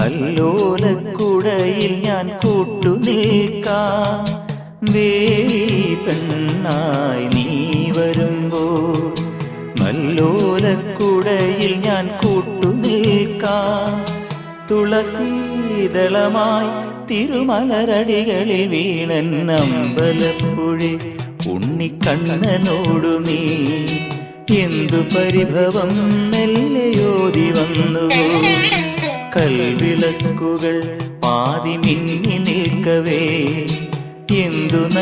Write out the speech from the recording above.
കല്ലോലക്കുടയിൽ ഞാൻ കൂട്ടുനിൽക്കാം. വേലി പെണ്ണായി നീ വരുമ്പോൾ കല്ലോലക്കുടയിൽ ഞാൻ കൂട്ടുനിൽക്കാം. തുളസീദളമായി തിരുമലരടികളിൽ വീണൻ അമ്പലപ്പുഴി ഉണ്ണിക്കണ്ണനോടു നീ എന്തു പരിഭവം മെല്ലയോതി വന്നുവോ. കൽവിളക്കുകൾ പാതി മിന്നി നിൽക്കവേ എന്തു